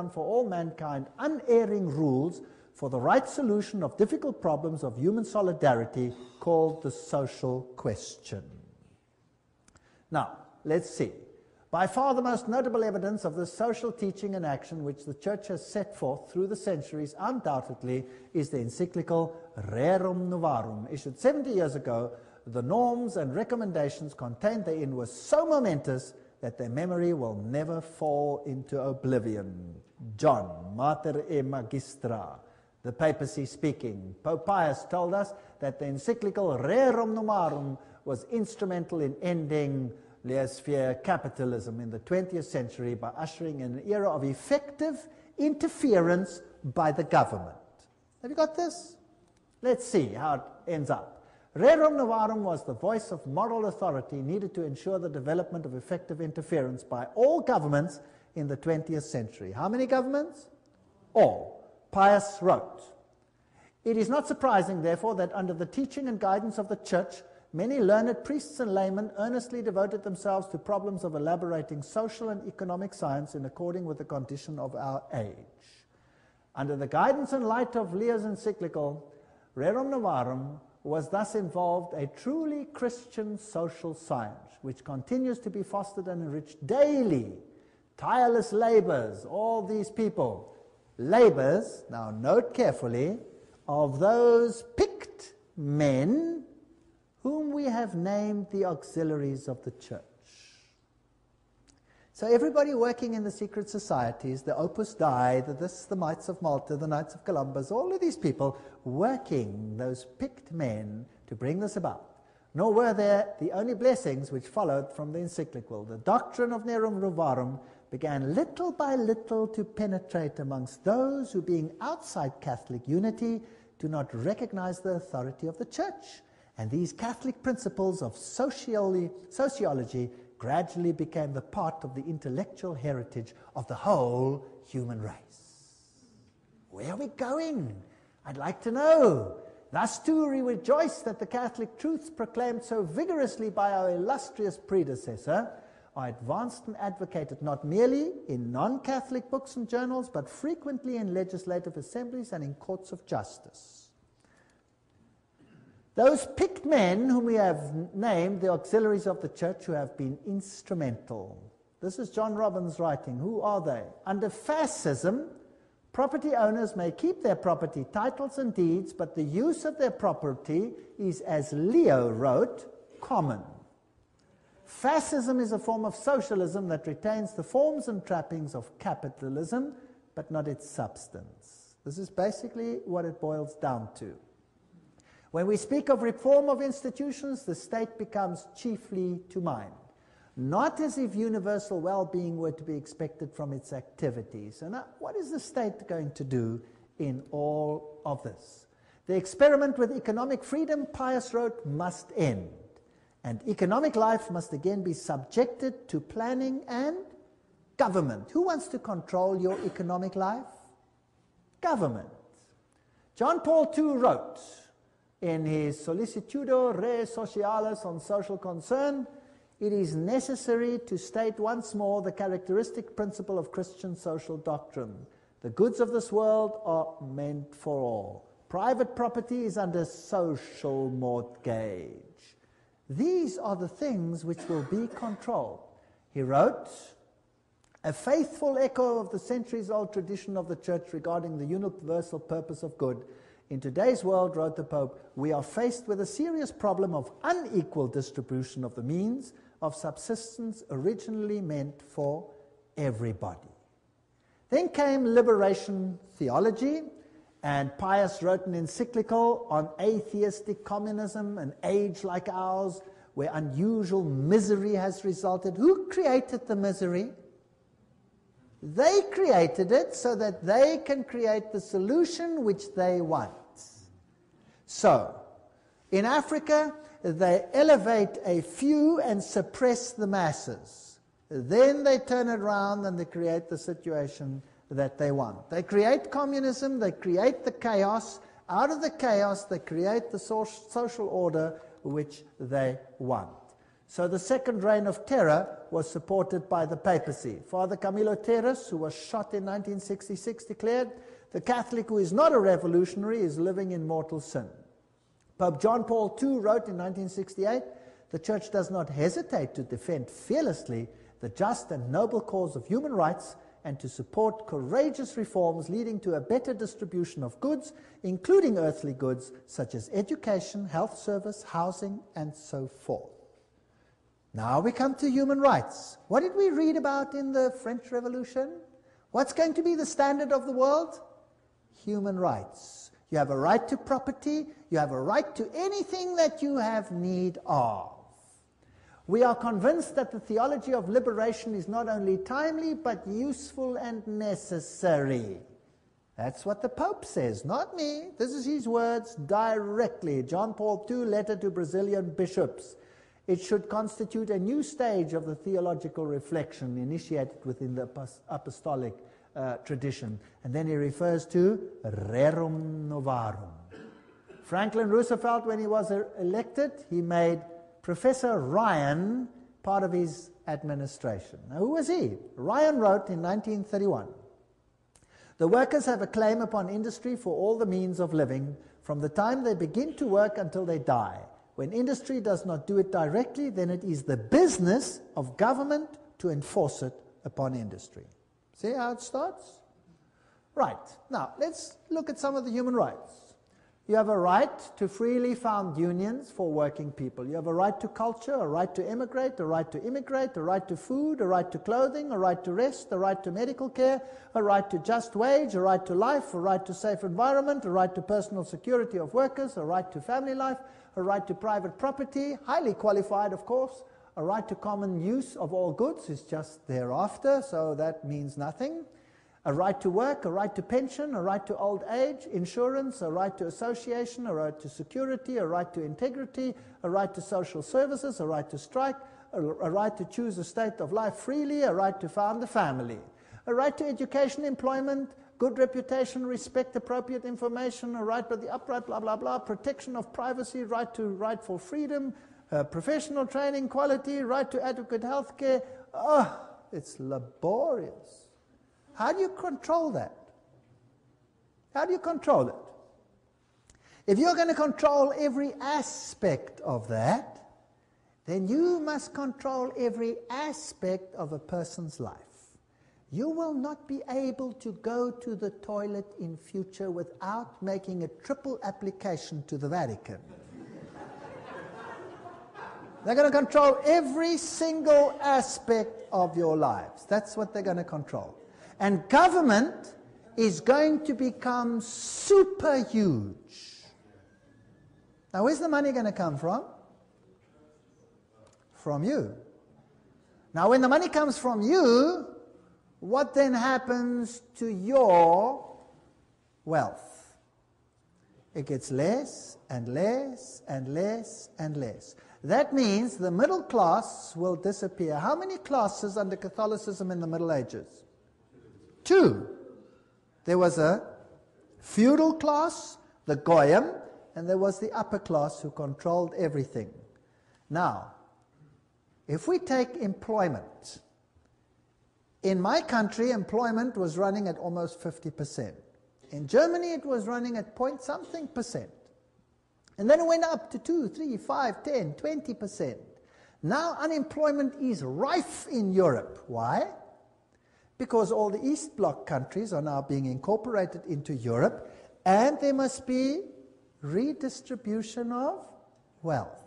for all mankind unerring rules for the right solution of difficult problems of human solidarity called the social question. Now, let's see. By far the most notable evidence of this social teaching and action which the Church has set forth through the centuries undoubtedly is the encyclical Rerum Novarum, issued 70 years ago. The norms and recommendations contained therein were so momentous that their memory will never fall into oblivion. John, Mater e Magistra, the papacy speaking. Pope Pius told us that the encyclical Rerum Novarum was instrumental in ending laissez-faire capitalism in the 20th century by ushering in an era of effective interference by the government. Have you got this? Let's see how it ends up. Rerum Novarum was the voice of moral authority needed to ensure the development of effective interference by all governments in the 20th century. How many governments? All. Pius wrote, "It is not surprising, therefore, that under the teaching and guidance of the Church, many learned priests and laymen earnestly devoted themselves to problems of elaborating social and economic science in according with the condition of our age. Under the guidance and light of Leo's encyclical, Rerum Novarum was thus involved a truly Christian social science, which continues to be fostered and enriched daily. Tireless labors, all these people, labors, now note carefully, of those picked men whom we have named the auxiliaries of the Church." So everybody working in the secret societies, the Opus Dei, the Knights of Malta, the Knights of Columbus, all of these people working, those picked men, to bring this about. Nor were there the only blessings which followed from the encyclical. The doctrine of Rerum Novarum began little by little to penetrate amongst those who, being outside Catholic unity, do not recognize the authority of the Church. And these Catholic principles of sociology gradually became the part of the intellectual heritage of the whole human race. Where are we going? I'd like to know. Thus too we rejoice that the Catholic truths proclaimed so vigorously by our illustrious predecessor are advanced and advocated not merely in non-Catholic books and journals, but frequently in legislative assemblies and in courts of justice. Those picked men whom we have named the auxiliaries of the Church who have been instrumental. This is John Robbins writing. Who are they? Under fascism, property owners may keep their property titles and deeds, but the use of their property is, as Leo wrote, common. Fascism is a form of socialism that retains the forms and trappings of capitalism, but not its substance. This is basically what it boils down to. When we speak of reform of institutions, the state becomes chiefly to mind, not as if universal well-being were to be expected from its activities. And what is the state going to do in all of this? The experiment with economic freedom, Pius wrote, must end, and economic life must again be subjected to planning and government. Who wants to control your economic life? Government. John Paul II wrote, in his Sollicitudo Re Socialis on social concern, it is necessary to state once more the characteristic principle of Christian social doctrine. The goods of this world are meant for all. Private property is under social mortgage. These are the things which will be controlled. He wrote, a faithful echo of the centuries-old tradition of the Church regarding the universal purpose of good. In today's world, wrote the Pope, we are faced with a serious problem of unequal distribution of the means of subsistence originally meant for everybody. Then came liberation theology, and Pius wrote an encyclical on atheistic communism, an age like ours, where unusual misery has resulted. Who created the misery? They created it so that they can create the solution which they want. So, in Africa, they elevate a few and suppress the masses. Then they turn it around and they create the situation that they want. They create communism, they create the chaos. Out of the chaos, they create the social order which they want. So the second reign of terror was supported by the papacy. Father Camilo Terres, who was shot in 1966, declared, "The Catholic who is not a revolutionary is living in mortal sin." Pope John Paul II wrote in 1968, "The Church does not hesitate to defend fearlessly the just and noble cause of human rights and to support courageous reforms leading to a better distribution of goods, including earthly goods, such as education, health service, housing, and so forth." Now we come to human rights. What did we read about in the French Revolution? What's going to be the standard of the world? Human rights. You have a right to property. You have a right to anything that you have need of. We are convinced that the theology of liberation is not only timely, but useful and necessary. That's what the Pope says, not me. This is his words directly. John Paul II, letter to Brazilian bishops. It should constitute a new stage of the theological reflection initiated within the apostolic tradition. And then he refers to rerum novarum. Franklin Roosevelt, when he was elected, he made Professor Ryan part of his administration. Now, who was he? Ryan wrote in 1931, "The workers have a claim upon industry for all the means of living, from the time they begin to work until they die. When industry does not do it directly, then it is the business of government to enforce it upon industry." See how it starts? Right. Now, let's look at some of the human rights. You have a right to freely found unions for working people. You have a right to culture, a right to emigrate, a right to immigrate, a right to food, a right to clothing, a right to rest, a right to medical care, a right to just wage, a right to life, a right to safe environment, a right to personal security of workers, a right to family life, a right to private property, highly qualified, of course. A right to common use of all goods is just thereafter, so that means nothing. A right to work, a right to pension, a right to old age, insurance, a right to association, a right to security, a right to integrity, a right to social services, a right to strike, a right to choose a state of life freely, a right to found a family, a right to education, employment, good reputation, respect, appropriate information, a right by the upright, blah, blah, blah, protection of privacy, right for freedom, professional training, quality, right to adequate health care. Oh, it's laborious. How do you control that? How do you control it? If you're going to control every aspect of that, then you must control every aspect of a person's life. You will not be able to go to the toilet in future without making a triple application to the Vatican. They're going to control every single aspect of your lives. That's what they're going to control. And government is going to become super huge. Now, where's the money going to come from? From you. Now, when the money comes from you, what then happens to your wealth? It gets less and less and less and less. That means the middle class will disappear. How many classes under Catholicism in the Middle Ages? 2. There was a feudal class, the Goyim, and there was the upper class who controlled everything. Now, if we take employment, in my country, employment was running at almost 50%. In Germany, it was running at point something percent. And then it went up to 2, 3, 5, 10, 20%. Now unemployment is rife in Europe. Why? Because all the East Bloc countries are now being incorporated into Europe, and there must be redistribution of wealth.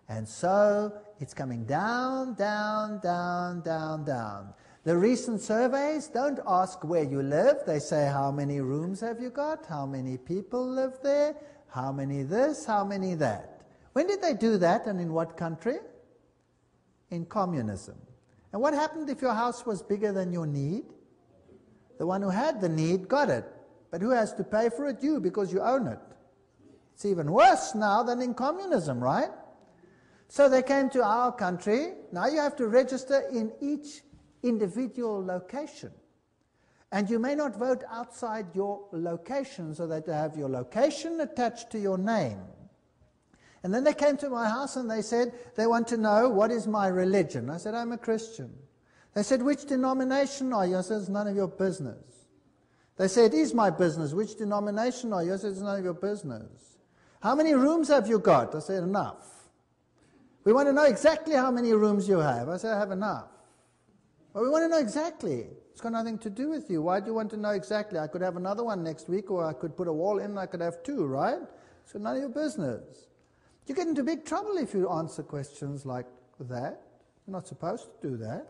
And so it's coming down, down, down, down, down. The recent surveys don't ask where you live. They say, how many rooms have you got? How many people live there? How many this? How many that? When did they do that, and in what country? In communism. And what happened if your house was bigger than your need? The one who had the need got it. But who has to pay for it? You, because you own it. It's even worse now than in communism, right? So they came to our country. Now you have to register in each individual location. And you may not vote outside your location, so that you have your location attached to your name. And And then they came to my house and they said they want to know, what is my religion? I said, I'm a Christian. They said, which denomination are you? I said, it's none of your business. They said, it is my business. Which denomination are you? I said, it's none of your business. How many rooms have you got? I said, enough. We want to know exactly how many rooms you have. I said, I have enough. Well, we want to know exactly. It's got nothing to do with you. Why do you want to know exactly? I could have another one next week, or I could put a wall in and I could have two, right? So none of your business. You get into big trouble if you answer questions like that. You're not supposed to do that.